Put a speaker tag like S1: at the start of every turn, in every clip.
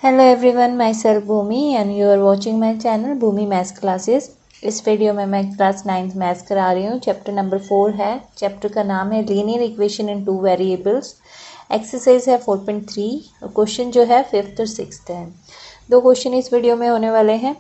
S1: Hello everyone, myself Bhumi and you are watching my channel Bhumi maths classes. इस वीडियो में मैं क्लास 9th मैथ्स करा रही हूँ। चैप्टर नंबर 4 है। चैप्टर का नाम है linear equation in 2 variables. Exercise है 4.3 और क्वेश्चन जो है 5th और 6th है। 2 क्वेश्चन इस वीडियो में होने वाले हैं।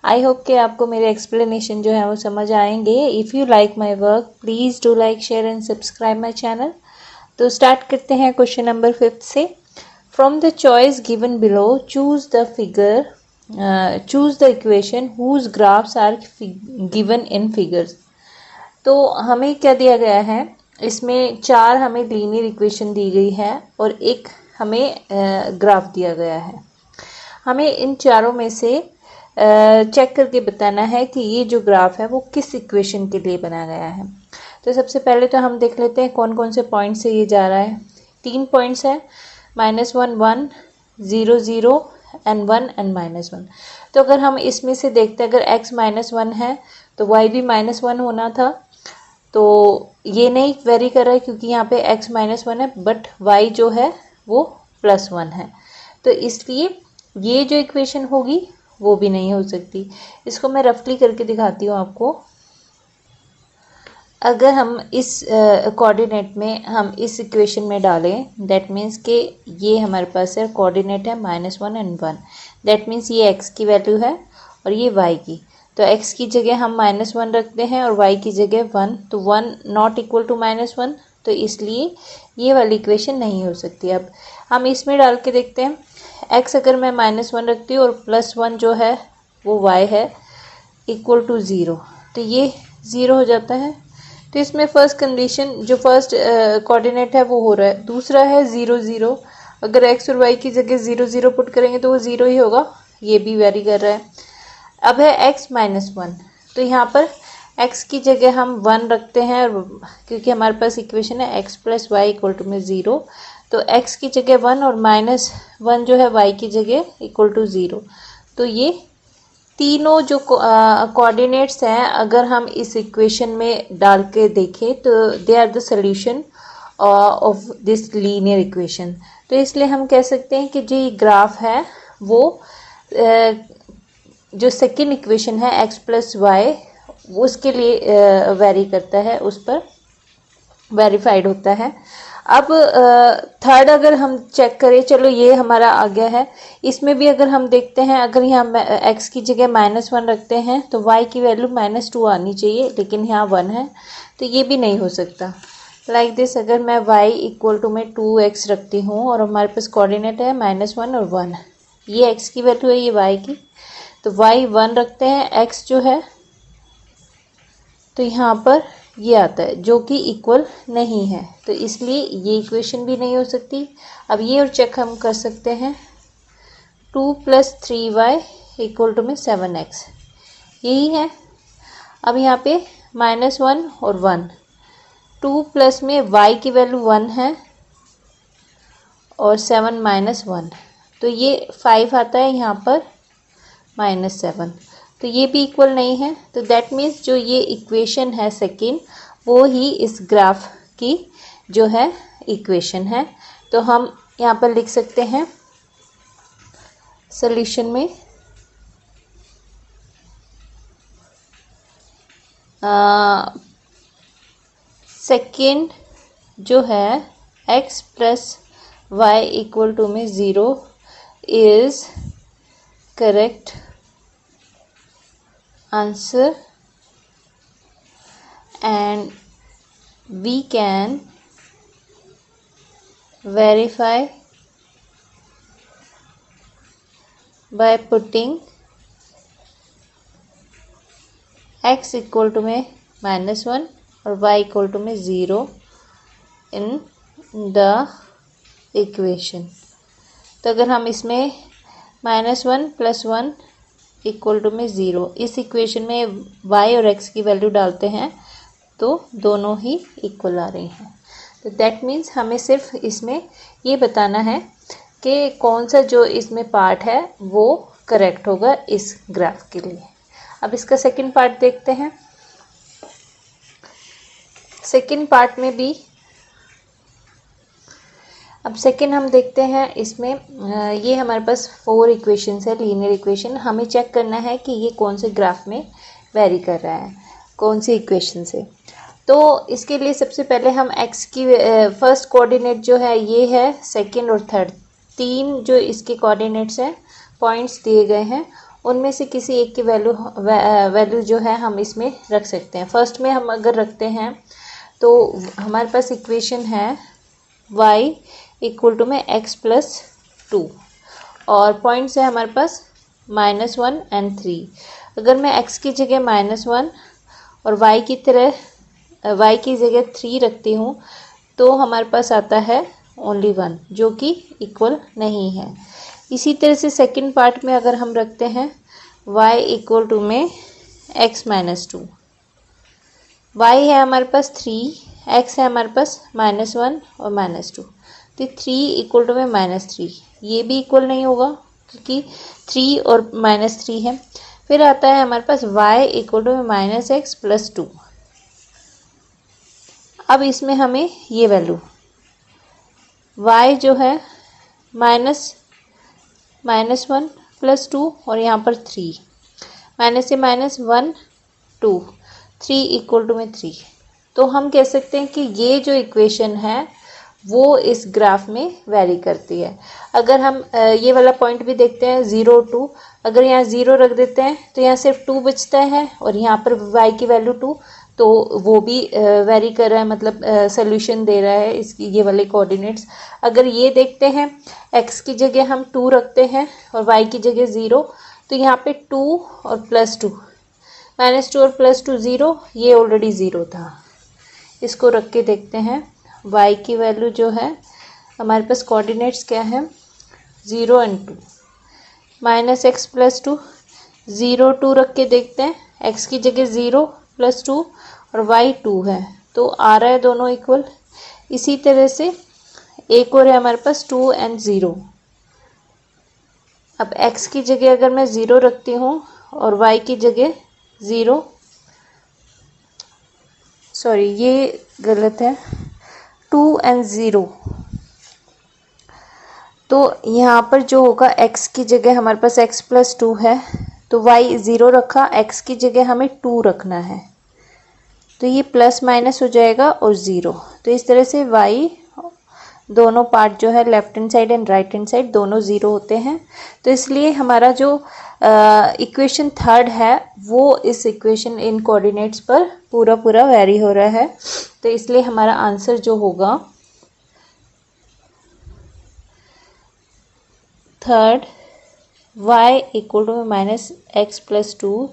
S1: आई होप कि आपको मेरे एक्सप्लेनेशन जो है वो समझ आएंगे। If you like my work please do like, share and subscribe my channel. तो स्टार्ट करते हैं क्वेश्चन नंबर 5 से। From the choice given below, choose the equation whose graphs are given in figures. तो हमें क्या दिया गया है, इसमें 4 हमें लीनियर इक्वेशन दी गई है और एक हमें ग्राफ दिया गया है। हमें इन चारों में से चेक करके बताना है कि ये जो ग्राफ है वो किस इक्वेशन के लिए बनाया गया है। तो सबसे पहले तो हम देख लेते हैं कौन कौन से पॉइंट से ये जा रहा है। 3 पॉइंट्स है, -1 1 0 0 एंड 1 एंड -1। तो अगर हम इसमें से देखते हैं, अगर x -1 है तो y भी -1 होना था। तो ये नहीं वेरी कर रहा है क्योंकि यहाँ पे x -1 है, बट y जो है वो +1 है। तो इसलिए ये जो इक्वेशन होगी वो भी नहीं हो सकती। इसको मैं रफली करके दिखाती हूँ आपको। अगर हम इस कोऑर्डिनेट में हम इस इक्वेशन में डालें, दैट मीन्स कि ये हमारे पास है कोऑर्डिनेट है -1 एंड 1। दैट मीन्स ये x की वैल्यू है और ये y की। तो x की जगह हम -1 रखते हैं और y की जगह 1। तो 1 नॉट इक्वल टू -1, तो इसलिए ये वाली इक्वेशन नहीं हो सकती। अब हम इसमें डाल के देखते हैं। x अगर मैं -1 रखती हूँ और +1 जो है वो y है इक्वल टू 0, तो ये 0 हो जाता है। तो इसमें फर्स्ट कंडीशन जो फर्स्ट कोऑर्डिनेट है वो हो रहा है। दूसरा है 0 0। अगर x और y की जगह 0 0 पुट करेंगे तो वो 0 ही होगा, ये भी वेरी कर रहा है। अब है x -1, तो यहाँ पर x की जगह हम 1 रखते हैं क्योंकि हमारे पास इक्वेशन है x + y = 0। तो x की जगह 1 और -1 जो है y की जगह = 0। तो ये तीनों जो कोऑर्डिनेट्स हैं, अगर हम इस इक्वेशन में डाल के देखें तो they are the solution of this linear equation. तो इसलिए हम कह सकते हैं कि जो ये ग्राफ है वो जो सेकंड इक्वेशन है x + y उसके लिए वेरी करता है, उस पर वेरीफाइड होता है। अब थर्ड अगर हम चेक करें, चलो ये हमारा आ गया है। इसमें भी अगर हम देखते हैं, अगर यहाँ x की जगह -1 रखते हैं तो y की वैल्यू -2 आनी चाहिए, लेकिन यहाँ 1 है तो ये भी नहीं हो सकता। लाइक दिस, अगर मैं y = में 2x रखती हूँ और हमारे पास कोऑर्डिनेट है -1 और 1, ये x की वैल्यू है, ये y की। तो y 1 रखते हैं, x जो है तो यहाँ पर ये आता है जो कि इक्वल नहीं है, तो इसलिए ये इक्वेशन भी नहीं हो सकती। अब ये और चेक हम कर सकते हैं। 2 + 3y = 7x, यही है। अब यहाँ पे -1 और 1, 2 प्लस में y की वैल्यू 1 है और 7 - 1, तो ये 5 आता है यहाँ पर -7, तो ये भी इक्वल नहीं है। तो दैट मीन्स जो ये इक्वेशन है सेकेंड, वो ही इस ग्राफ की जो है इक्वेशन है। तो हम यहाँ पर लिख सकते हैं सॉल्यूशन में सेकेंड जो है x + y = 0 is correct answer, and we can verify by putting x = में -1 और y = में 0 in the equation। तो अगर हम इसमें -1 + 1 = में 0 इस इक्वेशन में y और x की वैल्यू डालते हैं तो दोनों ही इक्वल आ रही हैं। तो दैट मीन्स हमें सिर्फ इसमें ये बताना है कि कौन सा जो इसमें पार्ट है वो करेक्ट होगा इस ग्राफ के लिए। अब इसका सेकंड पार्ट देखते हैं। सेकंड पार्ट में भी अब सेकंड हम देखते हैं इसमें ये हमारे पास 4 इक्वेशंस है, लीनियर इक्वेशन। हमें चेक करना है कि ये कौन से ग्राफ में वेरी कर रहा है, कौन सी इक्वेशन से। तो इसके लिए सबसे पहले हम x की फर्स्ट कोऑर्डिनेट जो है ये है, सेकंड और थर्ड 3 जो इसके कोऑर्डिनेट्स हैं, पॉइंट्स दिए गए हैं, उनमें से किसी एक की वैल्यू जो है हम इसमें रख सकते हैं। फर्स्ट में हम अगर रखते हैं तो हमारे पास इक्वेशन है y इक्वल टू में x प्लस 2 और पॉइंट्स है हमारे पास -1 and 3। अगर मैं x की जगह -1 और y की जगह 3 रखती हूँ तो हमारे पास आता है ओनली 1, जो कि इक्वल नहीं है। इसी तरह से सेकंड पार्ट में अगर हम रखते हैं y इक्वल टू में x माइनस 2, y है हमारे पास 3, x है हमारे पास -1 और -2, तो 3 इक्वल टू में -3, ये भी इक्वल नहीं होगा क्योंकि 3 और -3 है। फिर आता है हमारे पास y इक्वल टू में -x प्लस 2। अब इसमें हमें ये वैल्यू y जो है -1 प्लस 2 और यहाँ पर 3, माइनस से -1 2, 3 इक्वल टू में 3। तो हम कह सकते हैं कि ये जो इक्वेशन है वो इस ग्राफ में वेरी करती है। अगर हम ये वाला पॉइंट भी देखते हैं 0 2, अगर यहाँ 0 रख देते हैं तो यहाँ सिर्फ 2 बचता है और यहाँ पर y की वैल्यू 2, तो वो भी वेरी कर रहा है, मतलब सोल्यूशन दे रहा है इसकी ये वाले कोऑर्डिनेट्स। अगर ये देखते हैं x की जगह हम 2 रखते हैं और y की जगह 0, तो यहाँ पे 2 और प्लस 2, -2 और प्लस 2 0, ये ऑलरेडी 0 था। इसको रख के देखते हैं y की वैल्यू जो है हमारे पास कोऑर्डिनेट्स क्या है 0 और 2, -x प्लस 2, 0 2 रख के देखते हैं, x की जगह 0 प्लस 2 और y 2 है, तो आ रहा है दोनों इक्वल। इसी तरह से एक और है हमारे पास 2 और 0। अब x की जगह अगर मैं 0 रखती हूँ और y की जगह 0, सॉरी ये गलत है, 2 और 0, तो यहाँ पर जो होगा x की जगह हमारे पास x प्लस 2 है, तो y 0 रखा, x की जगह हमें 2 रखना है, तो ये प्लस माइनस हो जाएगा और 0। तो इस तरह से y दोनों पार्ट जो है left hand side and right hand side दोनों 0 होते हैं। तो इसलिए हमारा जो इक्वेशन थर्ड है वो इस इक्वेशन इन कोऑर्डिनेट्स पर पूरा वेरी हो रहा है। तो इसलिए हमारा आंसर जो होगा third y equal to -x plus 2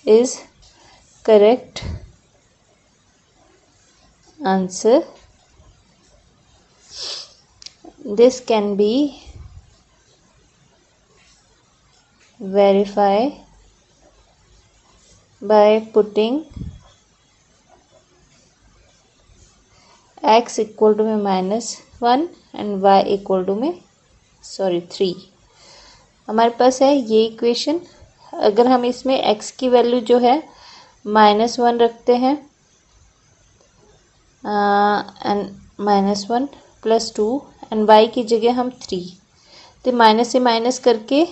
S1: is correct answer. This can be verified by putting x equal to में -1 and y equal to में 3। हमारे पास है ये इक्वेशन। अगर हम इसमें x की वैल्यू जो है -1 रखते हैं एंड -1 प्लस 2 एंड y की जगह हम 3, तो माइनस से माइनस करके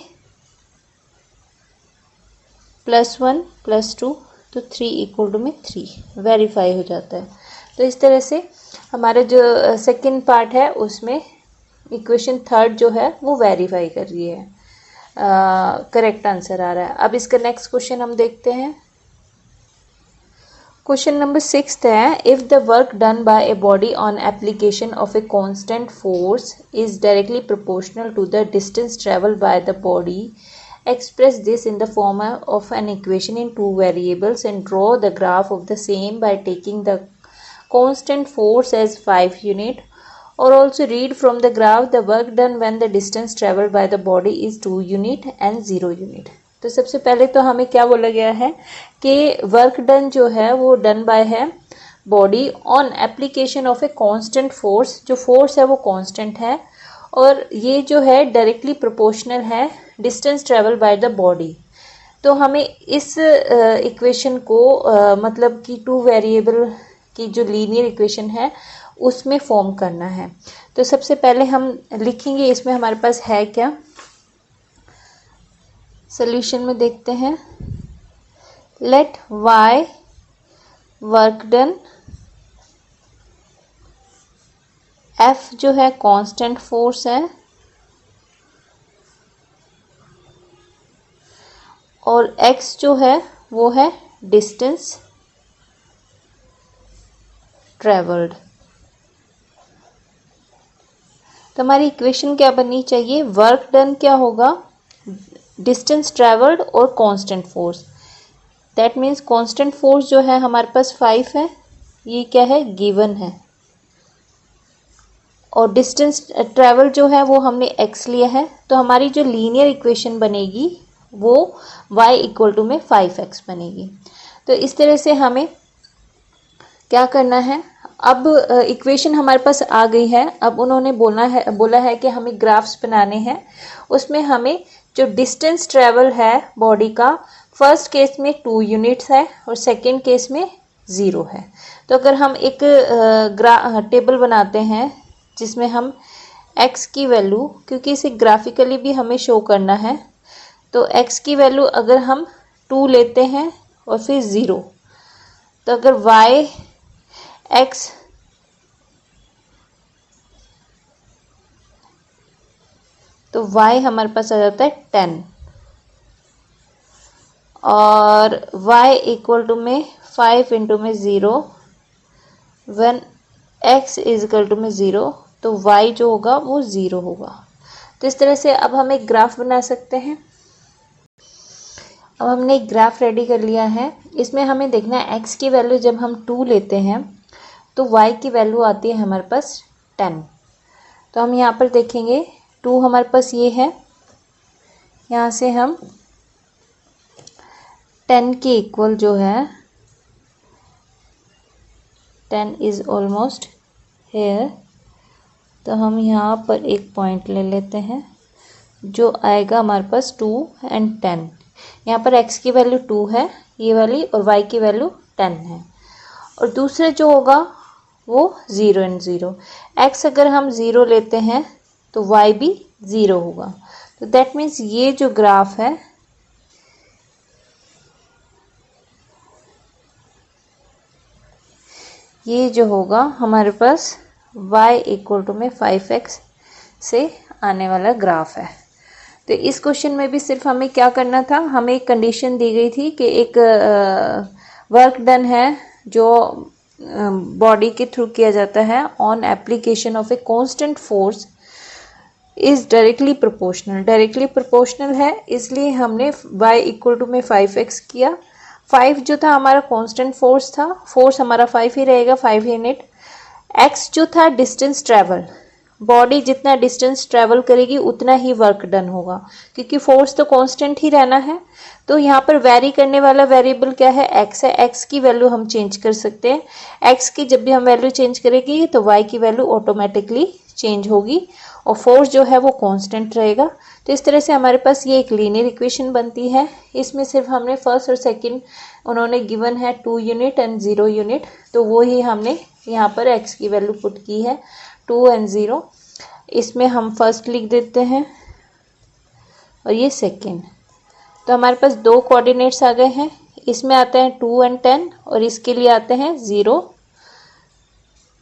S1: +1 + 2, तो 3 इक्वल टू में 3 वेरीफाई हो जाता है। तो इस तरह से हमारा जो सेकंड पार्ट है उसमें इक्वेशन थर्ड जो है वो वेरीफाई कर रही है, करेक्ट आंसर आ रहा है। अब इसका नेक्स्ट क्वेश्चन हम देखते हैं। क्वेश्चन नंबर 6 है, if the work done by a body on application of a constant force is directly proportional to the distance travel by the body, express this in the form of an equation in 2 variables and draw the graph of the same by taking the constant force as 5 unit, or also read from the graph the work done when the distance traveled by the body is 2 unit and 0 unit। तो सबसे पहले तो हमें क्या बोला गया है कि वर्क डन जो है वो डन बाय है body on application of a constant force, जो फोर्स है वो कांस्टेंट है और ये जो है डायरेक्टली प्रोपोर्शनल है distance travel by the body. तो हमें इस इक्वेशन को मतलब कि 2 वेरिएबल की जो लीनियर इक्वेशन है उसमें फॉर्म करना है। तो सबसे पहले हम लिखेंगे इसमें हमारे पास है क्या, सॉल्यूशन में देखते हैं। Let y work done, F जो है कांस्टेंट फोर्स है और x जो है वो है डिस्टेंस ट्रेवल्ड। तो हमारी इक्वेशन क्या बननी चाहिए, वर्क डन क्या होगा, डिस्टेंस ट्रेवल्ड और constant force. That means constant force जो है हमारे पास 5 है, ये क्या है गिवन है, और डिस्टेंस ट्रेवल जो है वो हमने x लिया है। तो हमारी जो लीनियर इक्वेशन बनेगी वो y इक्वल टू में 5x बनेगी। तो इस तरह से हमें क्या करना है, अब इक्वेशन हमारे पास आ गई है। अब उन्होंने बोला है कि हमें ग्राफ्स बनाने हैं। उसमें हमें जो डिस्टेंस ट्रेवल है बॉडी का, फर्स्ट केस में 2 यूनिट्स है और सेकंड केस में 0 है। तो अगर हम एक टेबल बनाते हैं जिसमें हम x की वैल्यू, क्योंकि इसे ग्राफिकली भी हमें शो करना है, तो x की वैल्यू अगर हम 2 लेते हैं और फिर 0, तो अगर y x तो y हमारे पास आ जाता है 10 और y इक्वल टू में 5 इंटू में 0, one x is equal to में 0, तो y जो होगा वो 0 होगा। तो इस तरह से अब हम एक ग्राफ बना सकते हैं। अब हमने एक ग्राफ रेडी कर लिया है। इसमें हमें देखना है x की वैल्यू जब हम 2 लेते हैं तो y की वैल्यू आती है हमारे पास 10। तो हम यहाँ पर देखेंगे 2 हमारे पास ये है, यहाँ से हम 10 के इक्वल जो है 10 इज़ ऑलमोस्ट हेयर, तो हम यहाँ पर एक पॉइंट ले लेते हैं जो आएगा हमारे पास 2 एंड 10। यहाँ पर x की वैल्यू 2 है ये वाली और y की वैल्यू 10 है, और दूसरे जो होगा वो 0 एंड 0। x अगर हम 0 लेते हैं तो y भी 0 होगा। तो दैट मीन्स ये जो ग्राफ है ये जो होगा हमारे पास y इक्वल टू में 5x से आने वाला ग्राफ है। तो इस क्वेश्चन में भी सिर्फ हमें क्या करना था, हमें एक कंडीशन दी गई थी कि एक वर्क डन है जो बॉडी के थ्रू किया जाता है on application of a constant force is directly proportional है, इसलिए हमने y इक्वल टू में 5x किया। 5 जो था हमारा कांस्टेंट फोर्स था, फोर्स हमारा 5 ही रहेगा, 5 यूनिट। x जो था डिस्टेंस ट्रेवल, बॉडी जितना डिस्टेंस ट्रेवल करेगी उतना ही वर्क डन होगा, क्योंकि फोर्स तो कांस्टेंट ही रहना है। तो यहाँ पर वेरी करने वाला वेरिएबल क्या है, x है। x की वैल्यू हम चेंज कर सकते हैं। x की जब भी हम वैल्यू चेंज करेंगे तो y की वैल्यू ऑटोमेटिकली चेंज होगी और फोर्स जो है वो कांस्टेंट रहेगा। तो इस तरह से हमारे पास ये एक लीनियर इक्वेशन बनती है। इसमें सिर्फ हमने फर्स्ट और सेकंड उन्होंने गिवन है 2 यूनिट एंड 0 यूनिट, तो वो ही हमने यहाँ पर x की वैल्यू पुट की है 2 एंड 0। इसमें हम फर्स्ट लिख देते हैं और ये सेकंड। तो हमारे पास 2 कोऑर्डिनेट्स आ गए हैं, इसमें आते हैं 2 एंड 10 और इसके लिए आते हैं 0,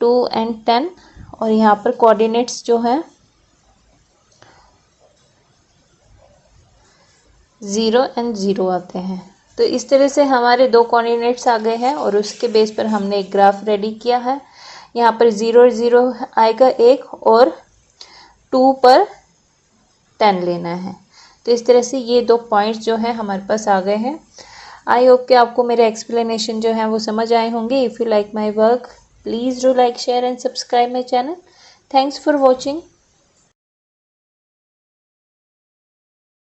S1: 2 एंड 10, और यहाँ पर कोऑर्डिनेट्स जो हैं 0 एंड 0 आते हैं। तो इस तरह से हमारे 2 कोऑर्डिनेट्स आ गए हैं और उसके बेस पर हमने एक ग्राफ रेडी किया है। यहाँ पर 0 और 0 आएगा एक और 2 पर 10 लेना है। तो इस तरह से ये 2 पॉइंट्स जो है हमारे पास आ गए हैं। आई होप कि आपको मेरे एक्सप्लेनेशन जो है वो समझ आए होंगे। If you like my work please do like share and subscribe my channel. Thanks for watching.